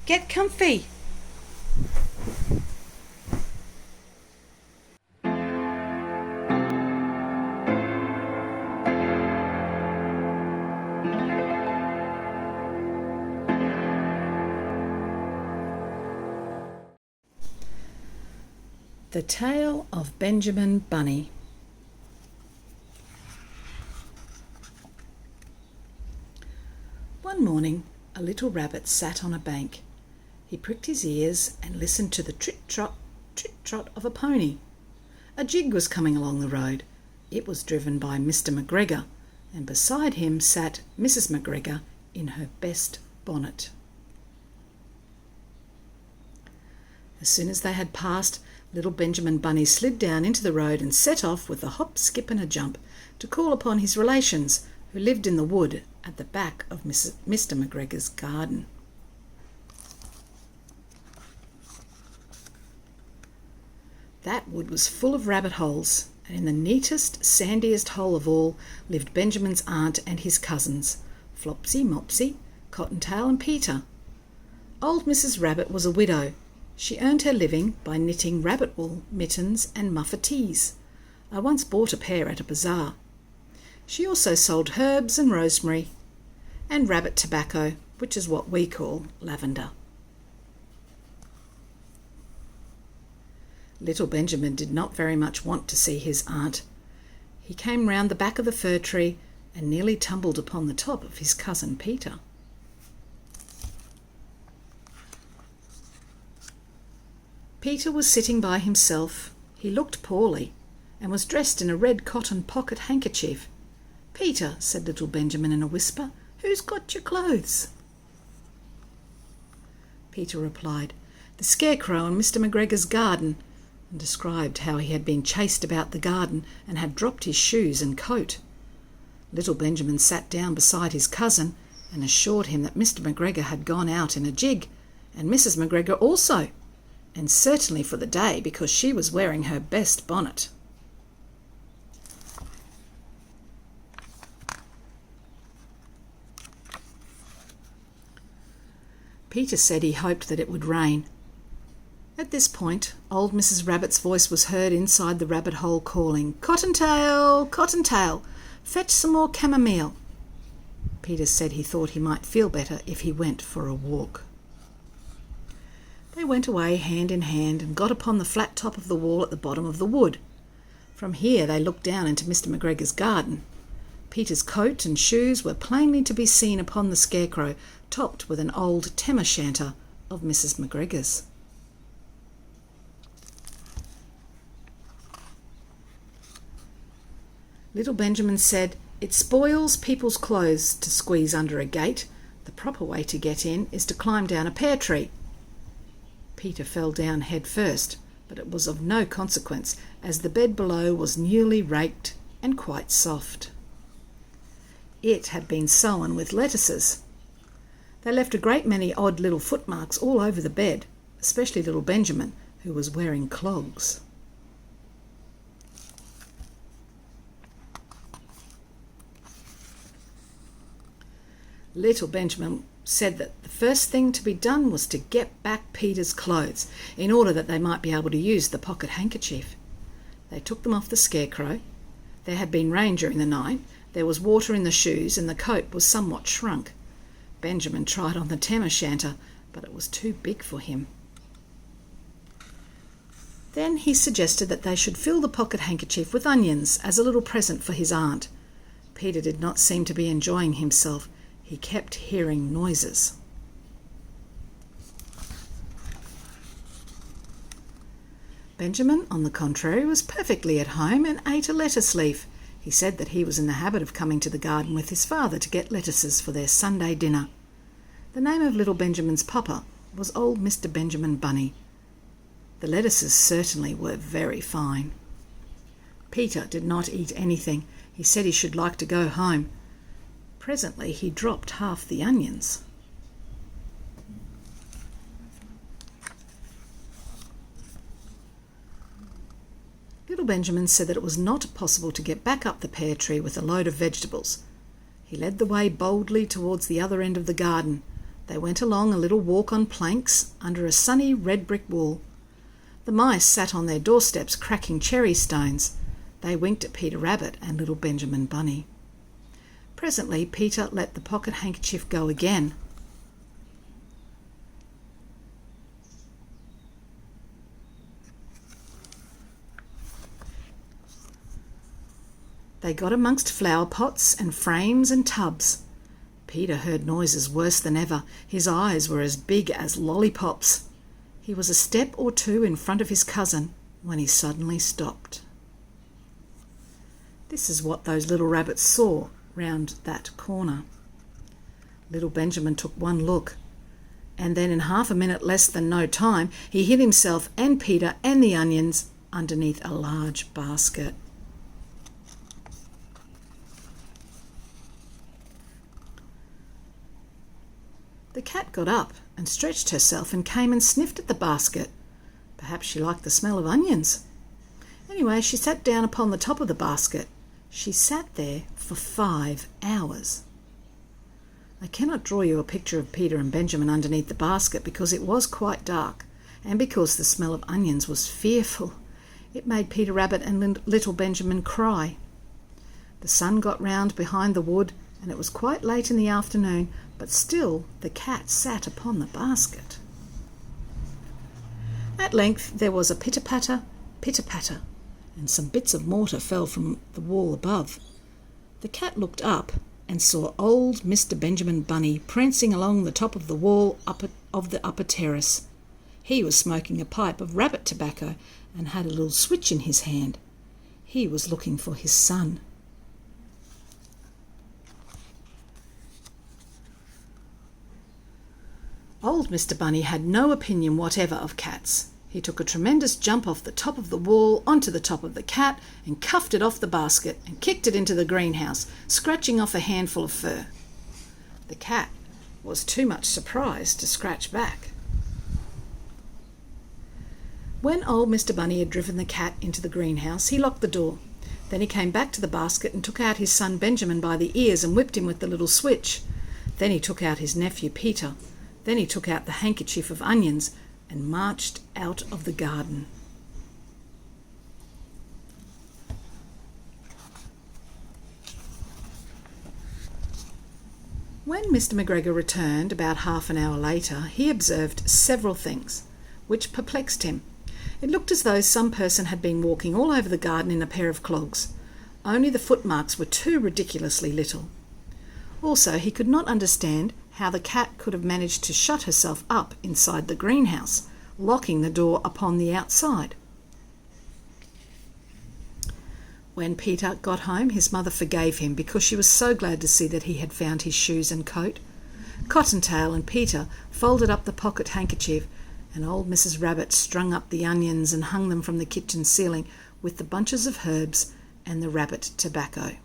Get comfy. The Tale of Benjamin Bunny. One morning, a little rabbit sat on a bank. He pricked his ears and listened to the trit-trot of a pony. A gig was coming along the road. It was driven by Mr. McGregor, and beside him sat Mrs. McGregor in her best bonnet. As soon as they had passed, little Benjamin Bunny slid down into the road and set off with a hop, skip and a jump to call upon his relations who lived in the wood at the back of Mr. McGregor's garden. That wood was full of rabbit holes, and in the neatest, sandiest hole of all lived Benjamin's aunt and his cousins, Flopsy, Mopsy, Cottontail and Peter. Old Mrs. Rabbit was a widow. She earned her living by knitting rabbit wool mittens and muffetees. I once bought a pair at a bazaar. She also sold herbs and rosemary and rabbit tobacco, which is what we call lavender. Little Benjamin did not very much want to see his aunt. He came round the back of the fir tree and nearly tumbled upon the top of his cousin Peter. Peter was sitting by himself. He looked poorly and was dressed in a red cotton pocket handkerchief. "Peter," said little Benjamin in a whisper, "who's got your clothes?" Peter replied, "The scarecrow in Mr. McGregor's garden," and described how he had been chased about the garden and had dropped his shoes and coat. Little Benjamin sat down beside his cousin and assured him that Mr. McGregor had gone out in a gig, and Mrs. McGregor also, and certainly for the day because she was wearing her best bonnet. Peter said he hoped that it would rain. At this point, old Mrs. Rabbit's voice was heard inside the rabbit hole calling, "Cottontail, Cottontail, fetch some more chamomile." Peter said he thought he might feel better if he went for a walk. They went away hand in hand and got upon the flat top of the wall at the bottom of the wood. From here they looked down into Mr. McGregor's garden. Peter's coat and shoes were plainly to be seen upon the scarecrow, topped with an old tam-o'-shanter of Mrs. McGregor's. Little Benjamin said, "It spoils people's clothes to squeeze under a gate. The proper way to get in is to climb down a pear tree." Peter fell down head first, but it was of no consequence, as the bed below was newly raked and quite soft. It had been sown with lettuces. They left a great many odd little footmarks all over the bed, especially little Benjamin, who was wearing clogs. Little Benjamin said that the first thing to be done was to get back Peter's clothes, in order that they might be able to use the pocket handkerchief. They took them off the scarecrow. There had been rain during the night. There was water in the shoes, and the coat was somewhat shrunk. Benjamin tried on the tam-o'-shanter, but it was too big for him. Then he suggested that they should fill the pocket handkerchief with onions as a little present for his aunt. Peter did not seem to be enjoying himself. He kept hearing noises. Benjamin, on the contrary, was perfectly at home and ate a lettuce leaf. He said that he was in the habit of coming to the garden with his father to get lettuces for their Sunday dinner. The name of little Benjamin's papa was old Mr. Benjamin Bunny. The lettuces certainly were very fine. Peter did not eat anything. He said he should like to go home. Presently he dropped half the onions. Little Benjamin said that it was not possible to get back up the pear tree with a load of vegetables. He led the way boldly towards the other end of the garden. They went along a little walk on planks under a sunny red brick wall. The mice sat on their doorsteps cracking cherry stones. They winked at Peter Rabbit and little Benjamin Bunny. Presently Peter let the pocket handkerchief go again. They got amongst flower pots and frames and tubs. Peter heard noises worse than ever. His eyes were as big as lollipops. He was a step or two in front of his cousin when he suddenly stopped. This is what those little rabbits saw round that corner. Little Benjamin took one look, and then in half a minute less than no time, he hid himself and Peter and the onions underneath a large basket. The cat got up and stretched herself and came and sniffed at the basket. Perhaps she liked the smell of onions. Anyway, she sat down upon the top of the basket. She sat there for 5 hours. I cannot draw you a picture of Peter and Benjamin underneath the basket because it was quite dark, and because the smell of onions was fearful. It made Peter Rabbit and little Benjamin cry. The sun got round behind the wood, and it was quite late in the afternoon, but still the cat sat upon the basket. At length there was a pitter-patter, pitter-patter, and some bits of mortar fell from the wall above. The cat looked up and saw old Mr. Benjamin Bunny prancing along the top of the wall of the upper terrace. He was smoking a pipe of rabbit tobacco and had a little switch in his hand. He was looking for his son. Old Mr. Bunny had no opinion whatever of cats. He took a tremendous jump off the top of the wall onto the top of the cat and cuffed it off the basket and kicked it into the greenhouse, scratching off a handful of fur. The cat was too much surprised to scratch back. When old Mr. Bunny had driven the cat into the greenhouse, he locked the door. Then he came back to the basket and took out his son Benjamin by the ears and whipped him with the little switch. Then he took out his nephew Peter. Then he took out the handkerchief of onions and marched out of the garden. When Mr. McGregor returned about half an hour later, he observed several things which perplexed him. It looked as though some person had been walking all over the garden in a pair of clogs. Only the footmarks were too ridiculously little. Also, he could not understand how the cat could have managed to shut herself up inside the greenhouse, locking the door upon the outside. When Peter got home, his mother forgave him because she was so glad to see that he had found his shoes and coat. Cottontail and Peter folded up the pocket handkerchief, and old Mrs. Rabbit strung up the onions and hung them from the kitchen ceiling with the bunches of herbs and the rabbit tobacco.